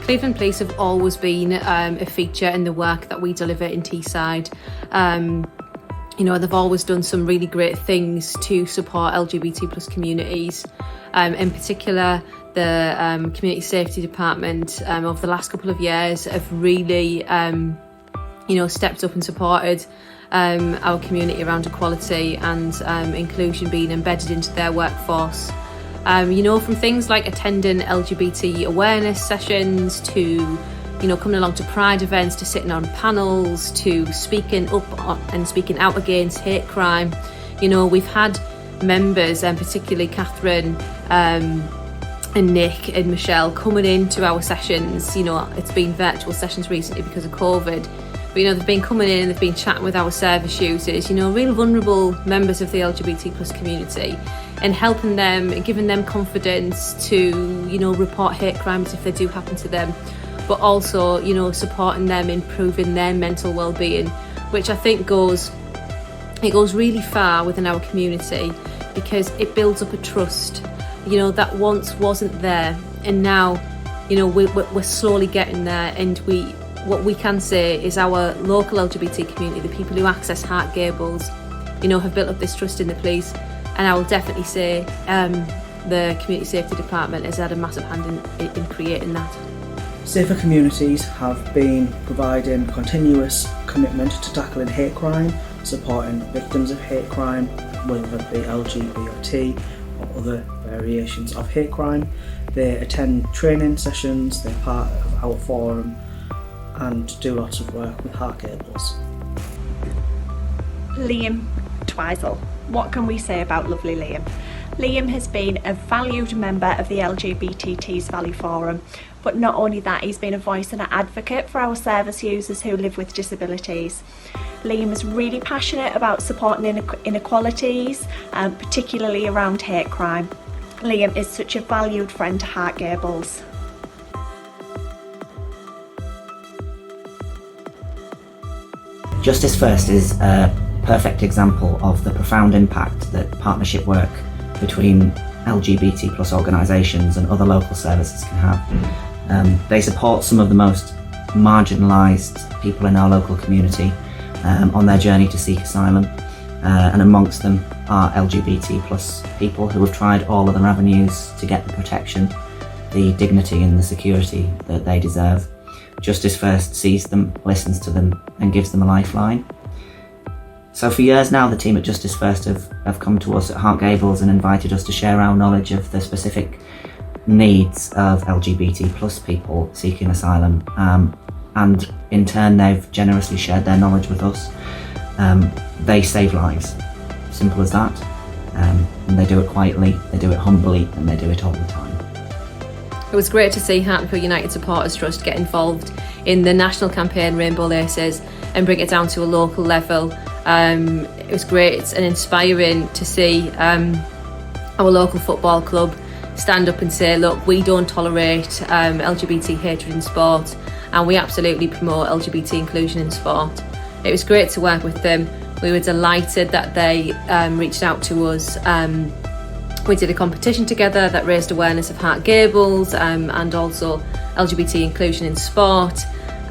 Cleveland Police have always been a feature in the work that we deliver in Teesside. They've always done some really great things to support LGBT plus communities. In particular, the Community Safety Department over the last couple of years have really stepped up and supported our community around equality and inclusion being embedded into their workforce. From things like attending LGBT awareness sessions to coming along to Pride events, to sitting on panels, to speaking up and speaking out against hate crime. We've had members, and particularly Catherine and Nick and Michelle, coming into our sessions. It's been virtual sessions recently because of COVID. But, they've been coming in and they've been chatting with our service users, real vulnerable members of the LGBT plus community, and helping them and giving them confidence to, report hate crimes if they do happen to them, but also, supporting them, improving their mental well-being, which I think goes really far within our community, because it builds up a trust, that once wasn't there, and now, we're slowly getting there. And what we can say is our local LGBT community, the people who access Hart Gables, have built up this trust in the police. And I will definitely say the Community Safety Department has had a massive hand in creating that. Safer Communities have been providing continuous commitment to tackling hate crime, supporting victims of hate crime, whether it be LGBT or other variations of hate crime. They attend training sessions, they're part of our forum, and do lots of work with Hart Gables. Liam Twizel. What can we say about lovely Liam? Liam has been a valued member of the LGBT Tees Valley Forum, but not only that, he's been a voice and an advocate for our service users who live with disabilities. Liam is really passionate about supporting inequalities, particularly around hate crime. Liam is such a valued friend to Hart Gables. Justice First is a perfect example of the profound impact that partnership work between LGBT plus organisations and other local services can have. They support some of the most marginalised people in our local community on their journey to seek asylum, and amongst them are LGBT plus people who have tried all other avenues to get the protection, the dignity and the security that they deserve. Justice First sees them, listens to them and gives them a lifeline. So for years now, the team at Justice First have come to us at Hart Gables and invited us to share our knowledge of the specific needs of LGBT plus people seeking asylum, and in turn they've generously shared their knowledge with us. They save lives, simple as that, and they do it quietly, they do it humbly, and they do it all the time. It was great to see Hartlepool United Supporters Trust get involved in the national campaign Rainbow Laces and bring it down to a local level. It was great and inspiring to see our local football club stand up and say, look, we don't tolerate LGBT hatred in sport, and we absolutely promote LGBT inclusion in sport. It was great to work with them. We were delighted that they reached out to us. We did a competition together that raised awareness of Hart Gables and also LGBT inclusion in sport,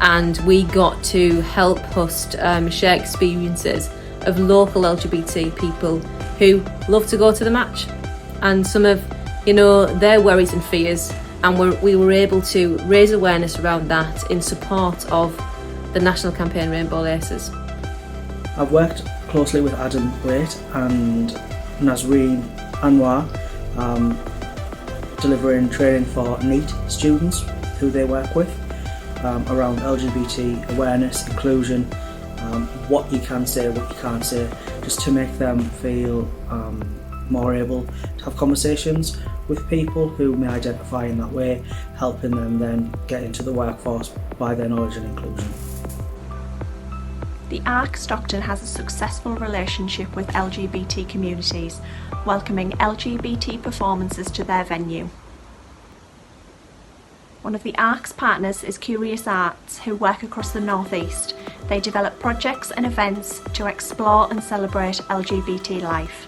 and we got to help host share experiences of local LGBT people who love to go to the match and some of their worries and fears, and we were able to raise awareness around that in support of the national campaign Rainbow Laces. I've worked closely with Adam Waite and Nazreen Anwar, delivering training for NEET students who they work with around LGBT awareness, inclusion, what you can say, what you can't say, just to make them feel more able to have conversations with people who may identify in that way, helping them then get into the workforce by their knowledge and inclusion. The ARC Stockton has a successful relationship with LGBT communities, welcoming LGBT performances to their venue. One of the ARC's partners is Curious Arts, who work across the North East. They develop projects and events to explore and celebrate LGBT life.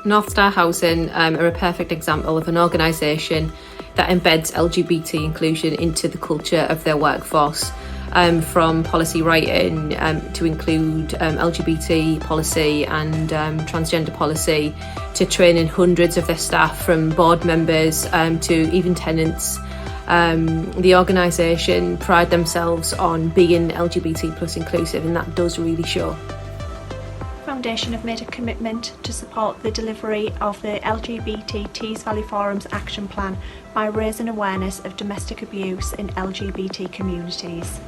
North Star Housing are a perfect example of an organisation that embeds LGBT inclusion into the culture of their workforce, from policy writing to include LGBT policy and transgender policy, to training hundreds of their staff from board members to even tenants. The organisation pride themselves on being LGBT plus inclusive, and that does really show. Foundation have made a commitment to support the delivery of the LGBT Tees Valley Forum's action plan by raising awareness of domestic abuse in LGBT communities.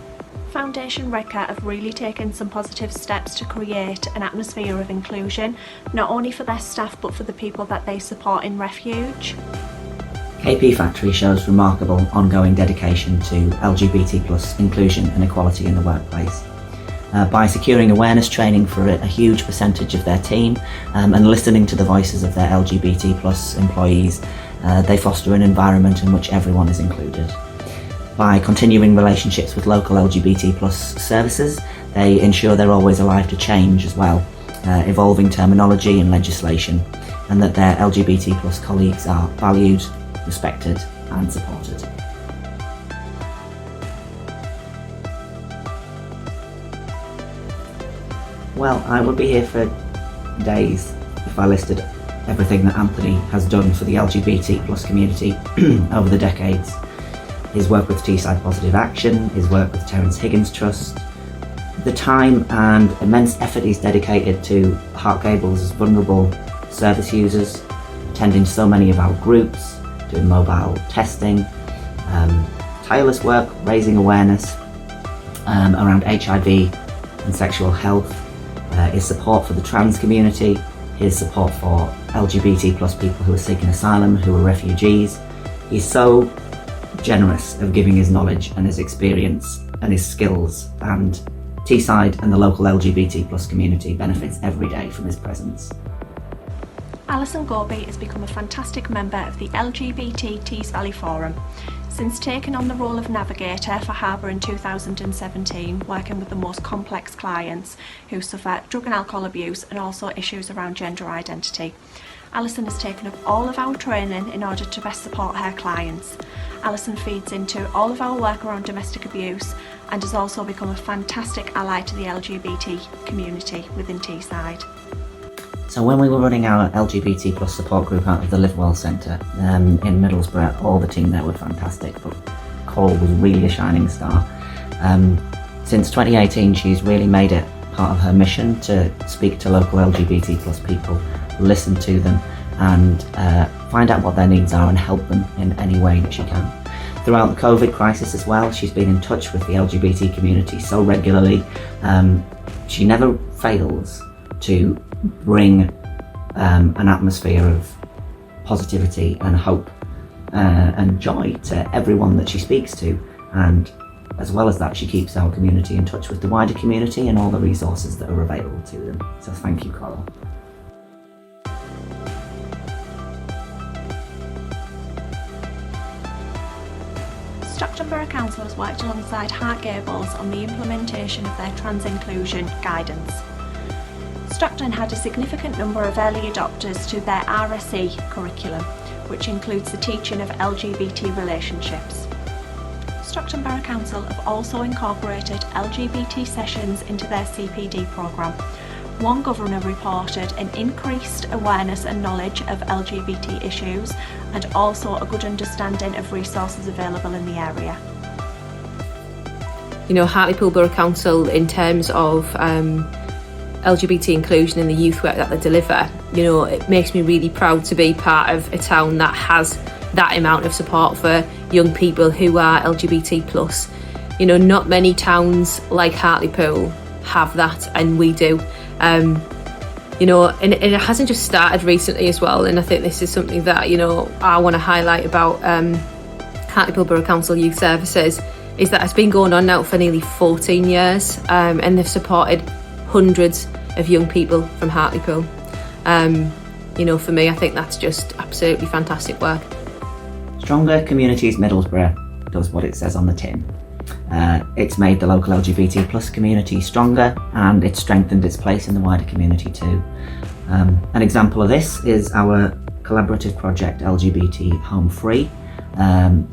Foundation Redcar have really taken some positive steps to create an atmosphere of inclusion, not only for their staff but for the people that they support in refuge. KP Factory shows remarkable ongoing dedication to LGBT plus inclusion and equality in the workplace. By securing awareness training for a huge percentage of their team and listening to the voices of their LGBT plus employees, they foster an environment in which everyone is included. By continuing relationships with local LGBT plus services, they ensure they're always alive to change as well, evolving terminology and legislation, and that their LGBT plus colleagues are valued, respected and supported. Well, I would be here for days if I listed everything that Anthony has done for the LGBT plus community over the decades. His work with Teesside Positive Action, his work with Terence Higgins Trust, the time and immense effort he's dedicated to Hart Gables' vulnerable service users, attending so many of our groups, doing mobile testing, tireless work raising awareness around HIV and sexual health, his support for the trans community, his support for LGBT plus people who are seeking asylum, who are refugees. He's so generous of giving his knowledge and his experience and his skills, and Teesside and the local LGBT plus community benefits every day from his presence. Alison Gorby has become a fantastic member of the LGBT Tees Valley Forum. Since taking on the role of navigator for Harbour in 2017, working with the most complex clients who suffer drug and alcohol abuse and also issues around gender identity, Alison has taken up all of our training in order to best support her clients. Alison feeds into all of our work around domestic abuse and has also become a fantastic ally to the LGBT community within Teesside. So when we were running our LGBT plus support group out of the Live Well Centre in Middlesbrough, all the team there were fantastic, but Coral was really a shining star. Since 2018, she's really made it part of her mission to speak to local LGBT plus people, listen to them and find out what their needs are and help them in any way that she can. Throughout the COVID crisis as well, she's been in touch with the LGBT community so regularly. She never fails to bring an atmosphere of positivity and hope and joy to everyone that she speaks to, and as well as that she keeps our community in touch with the wider community and all the resources that are available to them. So thank you, Coral. Stockton Borough Council has worked alongside Hart Gables on the implementation of their trans inclusion guidance. Stockton had a significant number of early adopters to their RSE curriculum, which includes the teaching of LGBT relationships. Stockton Borough Council have also incorporated LGBT sessions into their CPD programme. One governor reported an increased awareness and knowledge of LGBT issues and also a good understanding of resources available in the area. You know, Hartlepool Borough Council, in terms of LGBT inclusion in the youth work that they deliver, you know, it makes me really proud to be part of a town that has that amount of support for young people who are LGBT plus. You know, not many towns like Hartlepool have that, and we do. You know, and it hasn't just started recently as well, and I think this is something that, you know, I want to highlight about Hartlepool Borough Council Youth Services, is that it's been going on now for nearly 14 years, and they've supported hundreds of young people from Hartlepool. You know, for me, I think that's just absolutely fantastic work. Stronger Communities Middlesbrough does what it says on the tin. It's made the local LGBT plus community stronger, and it's strengthened its place in the wider community too. An example of this is our collaborative project LGBT Home Free,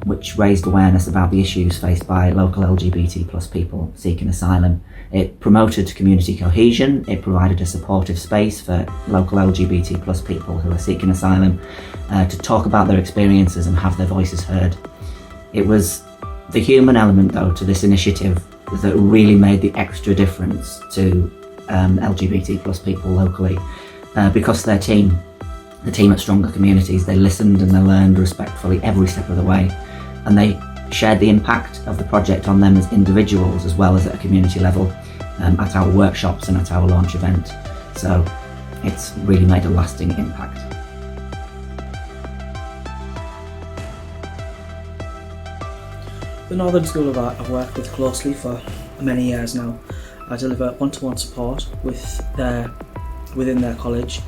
which raised awareness about the issues faced by local LGBT plus people seeking asylum. It promoted community cohesion, it provided a supportive space for local LGBT plus people who are seeking asylum to talk about their experiences and have their voices heard. It was the human element, though, to this initiative that really made the extra difference to LGBT plus people locally, because their team, the team at Stronger Communities, they listened and they learned respectfully every step of the way, and they shared the impact of the project on them as individuals as well as at a community level at our workshops and at our launch event. So it's really made a lasting impact. The Northern School of Art I've worked with closely for many years now. I deliver one-to-one support within their college,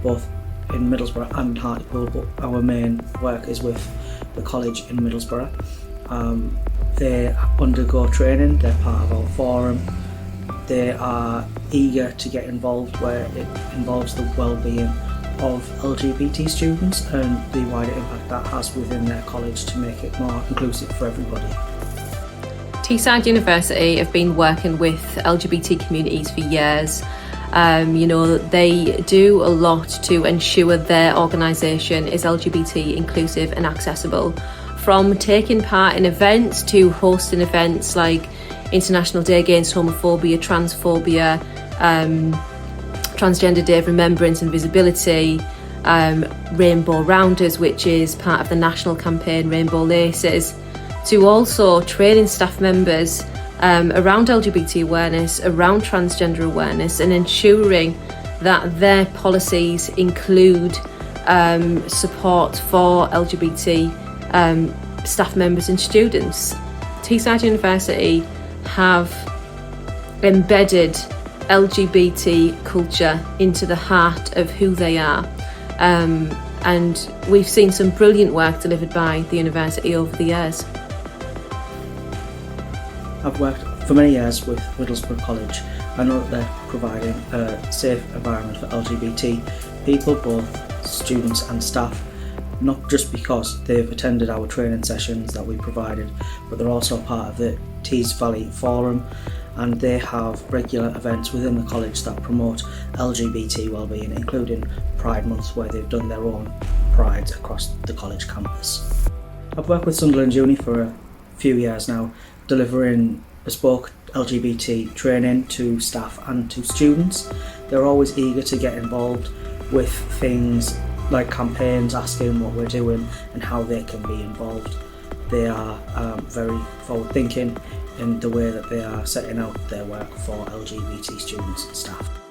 both in Middlesbrough and Hartlepool, but our main work is with the college in Middlesbrough. They undergo training, they're part of our forum, they are eager to get involved where it involves the well-being of LGBT students and the wider impact that has within their college to make it more inclusive for everybody. Teesside University have been working with LGBT communities for years. They do a lot to ensure their organisation is LGBT inclusive and accessible. From taking part in events to hosting events like International Day Against Homophobia, Transphobia, Transgender Day of Remembrance and Visibility, Rainbow Rounders, which is part of the national campaign Rainbow Laces, to also training staff members around LGBT awareness, around transgender awareness, and ensuring that their policies include support for LGBT staff members and students. Teesside University have embedded LGBT culture into the heart of who they are, and we've seen some brilliant work delivered by the university over the years. I've worked for many years with Middlesbrough College. I know that they're providing a safe environment for LGBT people, both students and staff, not just because they've attended our training sessions that we provided, but they're also part of the Tees Valley Forum, and they have regular events within the college that promote LGBT wellbeing, including Pride Month, where they've done their own prides across the college campus. I've worked with Sunderland Uni for a few years now, delivering bespoke LGBT training to staff and to students. They're always eager to get involved with things like campaigns, asking what we're doing and how they can be involved. They are very forward thinking in the way that they are setting out their work for LGBT students and staff.